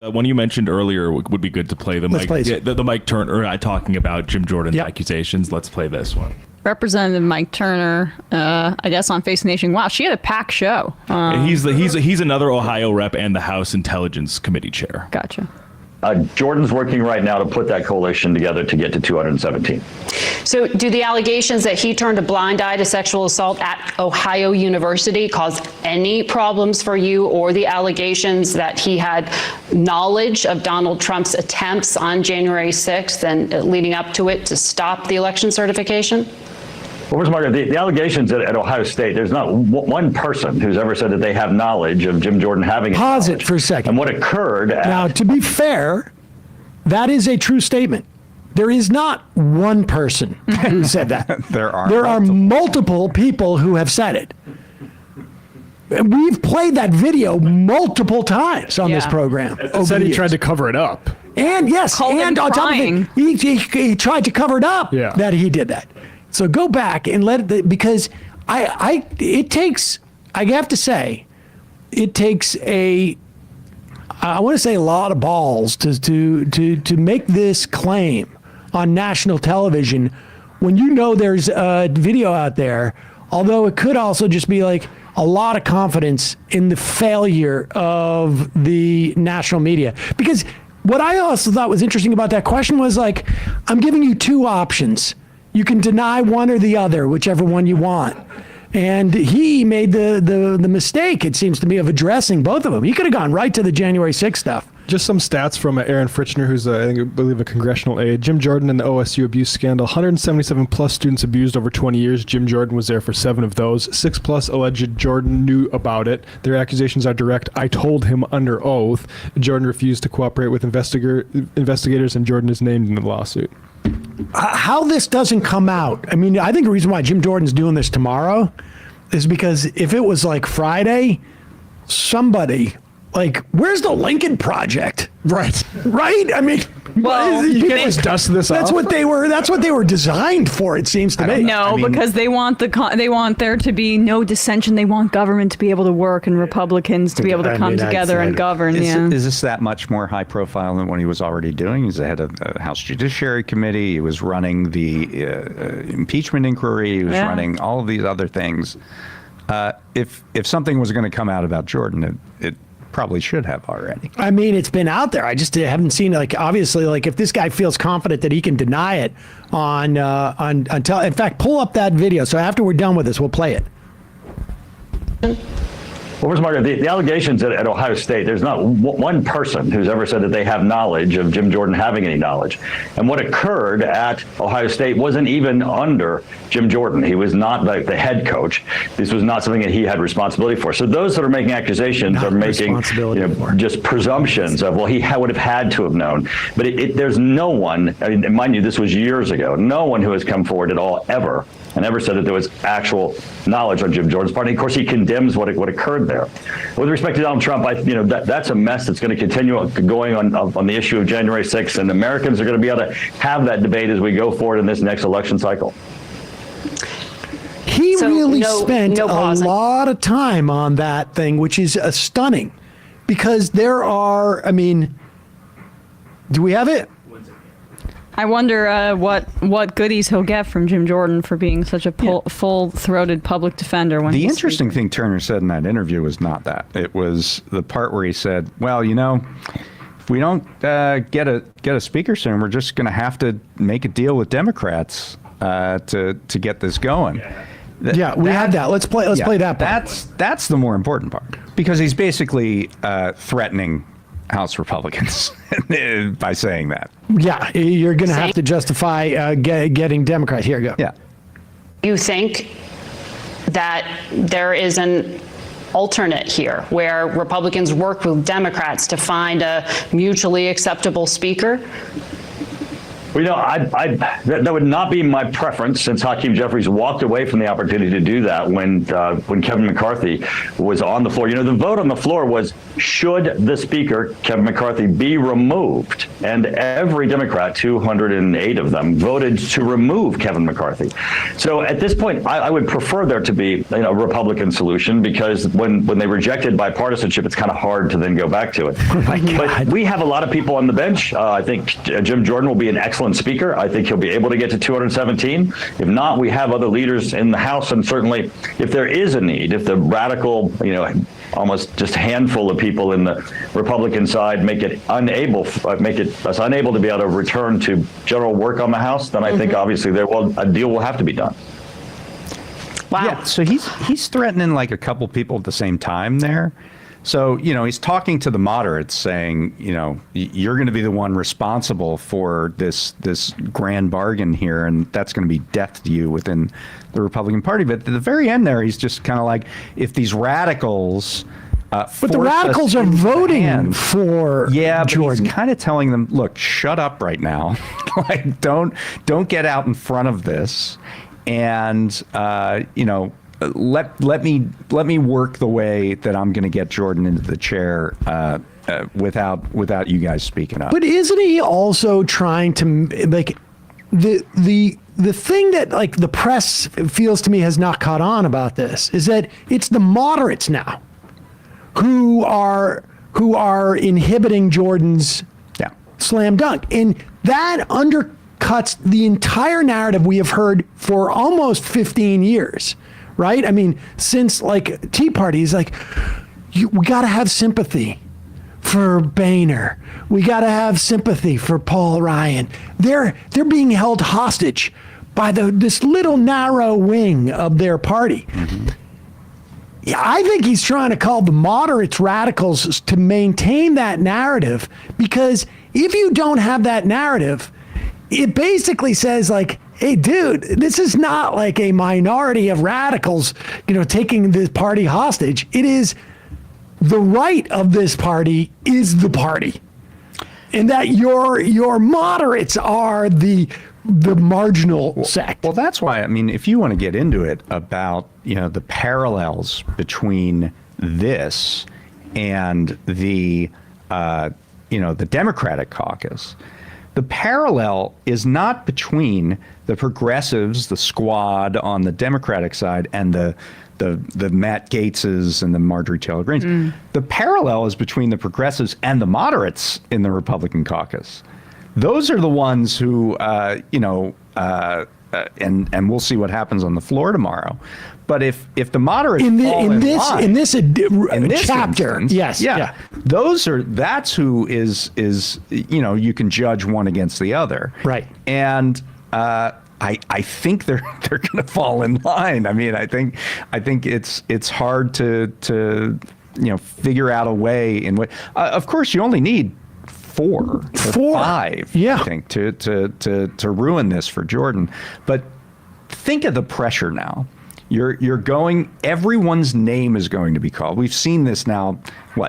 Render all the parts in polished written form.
One you mentioned earlier would be good to play the Mike Turner talking about Jim Jordan's accusations. Let's play this one. Representative Mike Turner, I guess on Face the Nation. Wow, she had a packed show. He's another Ohio rep and the House Intelligence Committee chair. Gotcha. Jordan's working right now to put that coalition together to get to 217. So do the allegations that he turned a blind eye to sexual assault at Ohio University cause any problems for you, or the allegations that he had knowledge of Donald Trump's attempts on January 6th and leading up to it to stop the election certification? Well, first, Margaret, the allegations at Ohio State, there's not one person who's ever said that they have knowledge of Jim Jordan having Pause it for a second. And what occurred. Now, to be fair, that is a true statement. There is not one person who said that. There are multiple people who have said it. We've played that video multiple times on this program. Said he tried to cover it up. And yes, and on top of it, he tried to cover it up that he did that. So go back and let it, because it takes, I have to say, it takes I want to say a lot of balls to make this claim on national television when you know there's a video out there, although it could also just be like a lot of confidence in the failure of the national media. Because what I also thought was interesting about that question was like, I'm giving you two options. You can deny one or the other, whichever one you want. And he made the mistake, it seems to me, of addressing both of them. He could have gone right to the January 6th stuff. Just some stats from Aaron Fritchner, who's, I believe, a congressional aide. Jim Jordan and the OSU abuse scandal. 177 plus students abused over 20 years. Jim Jordan was there for 7 of those. 6 plus alleged Jordan knew about it. Their accusations are direct. I told him under oath. Jordan refused to cooperate with investigators, and Jordan is named in the lawsuit. How this doesn't come out, I mean, I think the reason why Jim Jordan's doing this tomorrow is because if it was like Friday, somebody, like, where's the Lincoln Project? Right. Right? I mean, well, you can't just dust this off. That's what they were designed for, it seems to me. No, because they want there to be no dissension. They want government to be able to work and Republicans to be able to come together and govern. Is this that much more high profile than what he was already doing? He's the head of the House Judiciary Committee. He was running the impeachment inquiry. He was running all of these other things. If something was going to come out about Jordan, it probably should have already. I mean, it's been out there. I just haven't seen, like, obviously, like, if this guy feels confident that he can deny it in fact, pull up that video. So after we're done with this, we'll play it. Well, first, Margaret, the allegations at Ohio State, there's not one person who's ever said that they have knowledge of Jim Jordan having any knowledge. And what occurred at Ohio State wasn't even under Jim Jordan. He was not like the head coach. This was not something that he had responsibility for. So those that are making accusations are making just presumptions of, well, he would have had to have known. But there's no one, I mean, mind you, this was years ago, no one who has come forward at all ever and never said that there was actual knowledge on Jim Jordan's part. And of course, he condemns what occurred there. With respect to Donald Trump, that's a mess that's going to continue going on the issue of January 6th, and Americans are going to be able to have that debate as we go forward in this next election cycle. He really spent a lot of time on that thing, which is stunning, because there are, I mean, do we have it? I wonder what goodies he'll get from Jim Jordan for being such a full-throated public defender. When the interesting thing Turner said in that interview was not that. It was the part where he said, well, if we don't get a speaker soon, we're just going to have to make a deal with Democrats to get this going. We had that. Let's play that part. That's the more important part, because he's basically threatening House Republicans by saying that. Yeah, you're going to have to justify getting Democrats. Here you go. Yeah. You think that there is an alternate here where Republicans work with Democrats to find a mutually acceptable speaker? Well, that would not be my preference, since Hakeem Jeffries walked away from the opportunity to do that when Kevin McCarthy was on the floor. The vote on the floor was, should the Speaker, Kevin McCarthy, be removed? And every Democrat, 208 of them, voted to remove Kevin McCarthy. So at this point, I would prefer there to be a Republican solution, because when they rejected bipartisanship, it's kind of hard to then go back to it. But we have a lot of people on the bench. I think Jim Jordan will be an excellent speaker. I think he'll be able to get to 217. If not, we have other leaders in the House, and certainly if there is a need, if the radical, almost just handful of people in the Republican side make us unable to be able to return to general work on the House, then I think obviously a deal will have to be done. Wow. Yeah, so he's threatening like a couple people at the same time there. So, he's talking to the moderates saying, you're going to be the one responsible for this grand bargain here, and that's going to be death to you within the Republican Party. But at the very end there, he's just kind of like, if these radicals but the radicals are voting for Jordan. But he's kind of telling them, look, shut up right now. Like, don't get out in front of this. And, let me work the way that I'm going to get Jordan into the chair without you guys speaking up. But isn't he also trying to, like, the thing that, like, the press feels to me has not caught on about this is that it's the moderates now who are inhibiting Jordan's slam dunk, and that undercuts the entire narrative we have heard for almost 15 years. Right? I mean, since like Tea Party is like, we got to have sympathy for Boehner. We got to have sympathy for Paul Ryan. They're being held hostage by this little narrow wing of their party. Mm-hmm. Yeah, I think he's trying to call the moderates radicals to maintain that narrative, because if you don't have that narrative, it basically says like, hey, dude, this is not like a minority of radicals, taking this party hostage. It is the right of this party is the party, and that your moderates are the marginal sect. Well, that's why, I mean, if you want to get into it about, the parallels between this and the Democratic caucus, the parallel is not between the progressives, the squad on the Democratic side, and the Matt Gaetzes and the Marjorie Taylor Greenes. The parallel is between the progressives and the moderates in the Republican caucus. Those are the ones who, and we'll see what happens on the floor tomorrow. But if the moderates in this chapter, instance, yes, yeah, that's who is you can judge one against the other, right? And I think they're going to fall in line. I mean, I think it's hard to figure out a way in which. Of course, you only need four to five, I think, to ruin this for Jordan. But think of the pressure now. You're going, everyone's name is going to be called. We've seen this now,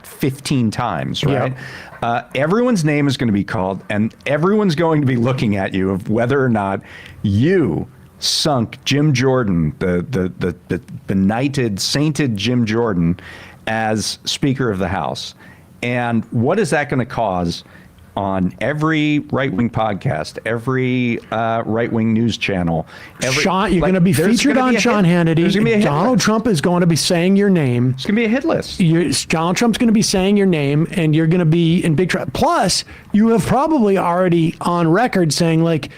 15 times, right? Yeah. Everyone's name is going to be called, and everyone's going to be looking at you of whether or not you sunk Jim Jordan, the benighted, sainted Jim Jordan, as Speaker of the House. And what is that going to cause on every right-wing podcast, every right-wing news channel? Sean, you're going to be featured on Sean Hannity. Donald Trump is going to be saying your name. It's going to be a hit list. Donald Trump's going to be saying your name, and you're going to be in big trouble. Plus, you have probably already on record saying, like,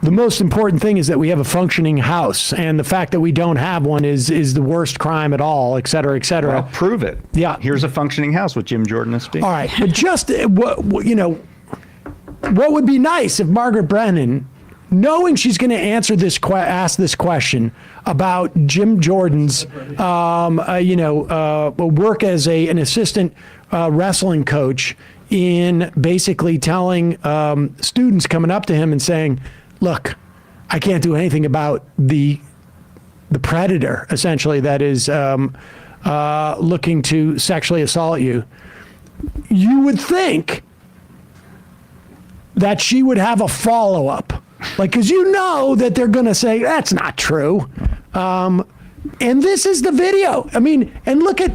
the most important thing is that we have a functioning House, and the fact that we don't have one is the worst crime at all, et cetera, et cetera. Well, prove it. Yeah. Here's a functioning House with Jim Jordan as Speaker. All right, but just what would be nice if Margaret Brennan, knowing she's going to ask this question about Jim Jordan's, work as an assistant wrestling coach, in basically telling students coming up to him and saying, look, I can't do anything about the predator, essentially, that is looking to sexually assault you. You would think that she would have a follow-up. Like, because you know that they're going to say, that's not true. And this is the video. I mean, and look at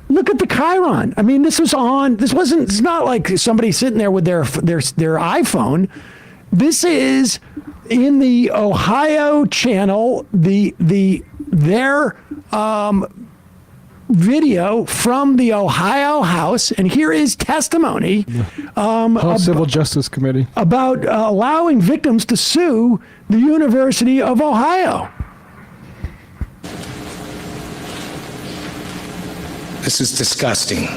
the Chiron. I mean, it's not like somebody sitting there with their iPhone. This is in the Ohio channel, their video from the Ohio House, and here is testimony Civil Justice Committee about allowing victims to sue the University of Ohio. This is disgusting.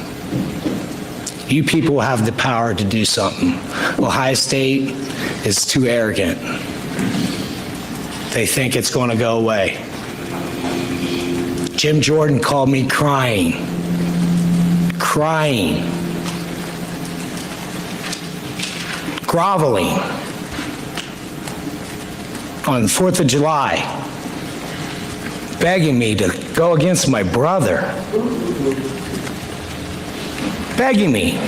You people have the power to do something. Ohio State is too arrogant. They think it's going to go away. Jim Jordan called me crying, groveling on the 4th of July, begging me to go against my brother, begging me,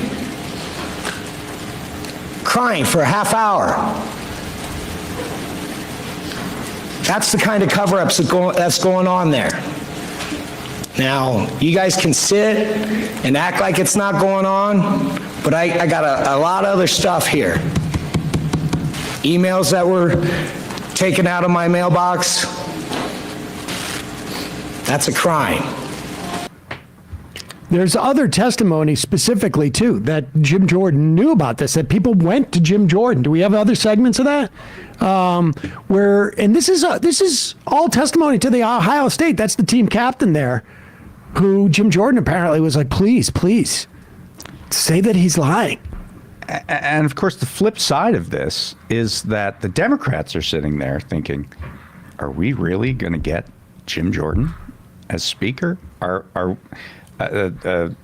crying for a half hour. That's the kind of cover-ups that's going on there. Now, you guys can sit and act like it's not going on, but I got a lot of other stuff here. Emails that were taken out of my mailbox. That's a crime. There's other testimony specifically, too, that Jim Jordan knew about this, that people went to Jim Jordan. Do we have other segments of that? And this is all testimony to the Ohio State. That's the team captain there, who Jim Jordan apparently was like, please say that he's lying. And of course, the flip side of this is that the Democrats are sitting there thinking, are we really going to get Jim Jordan as speaker? The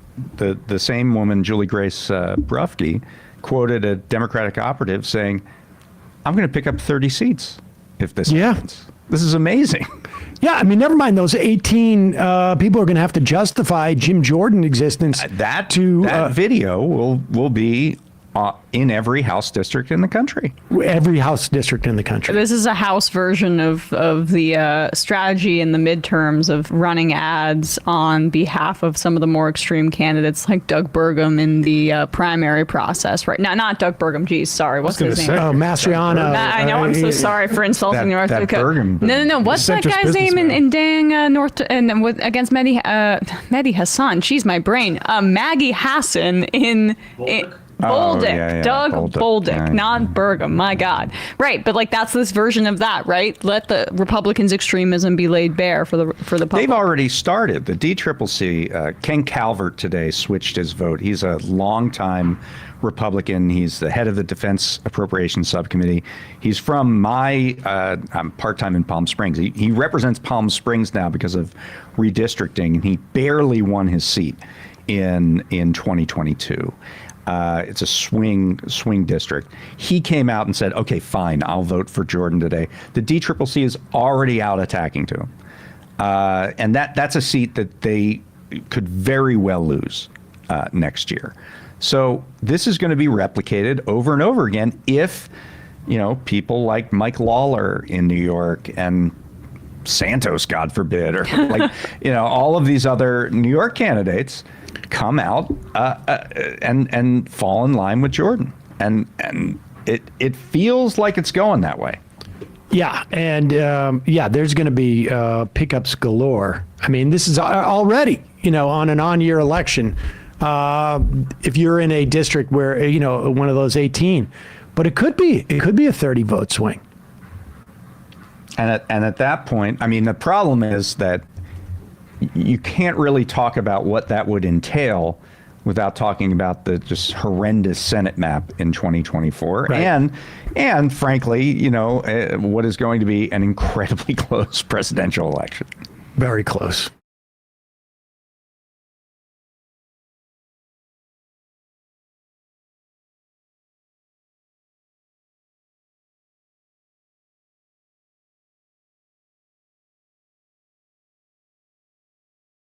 same woman, Julie Grace Brufke, quoted a Democratic operative saying, I'm going to pick up 30 seats if this happens. This is amazing. Yeah, I mean, never mind those 18 people are going to have to justify Jim Jordan existence. That video will be in every House district in the country. Every House district in the country. This is a House version of the strategy in the midterms of running ads on behalf of some of the more extreme candidates like Doug Burgum in the primary process. Right now, not Doug Burgum. Geez, sorry. What's his name? Oh, Mastriano. I know. I'm so sorry for insulting North Dakota. Burgum, No. What's that guy's name in dang against Mehdi Hassan? She's my brain. Maggie Hassan in Bolduc, Doug Bolduc, not Burgum. My God, right? But like that's this version of that, right? Let the Republicans' extremism be laid bare for the public. They've already started. The DCCC. Ken Calvert today switched his vote. He's a longtime Republican. He's the head of the Defense Appropriations Subcommittee. He's from I'm part-time in Palm Springs. He represents Palm Springs now because of redistricting, and he barely won his seat in 2022. It's a swing district. He came out and said, okay, fine, I'll vote for Jordan today. The DCCC is already out attacking to him. And that's a seat that they could very well lose next year. So this is going to be replicated over and over again if, people like Mike Lawler in New York and Santos, God forbid, or all of these other New York candidates come out and fall in line with Jordan, and it feels like it's going that way. Yeah, and there's going to be pickups galore. I mean, this is already on an on-year election. If you're in a district where one of those 18, but it could be a 30 vote swing. And at that point, I mean, the problem is that you can't really talk about what that would entail without talking about the just horrendous Senate map in 2024, right. and frankly, what is going to be an incredibly close presidential election. Very close.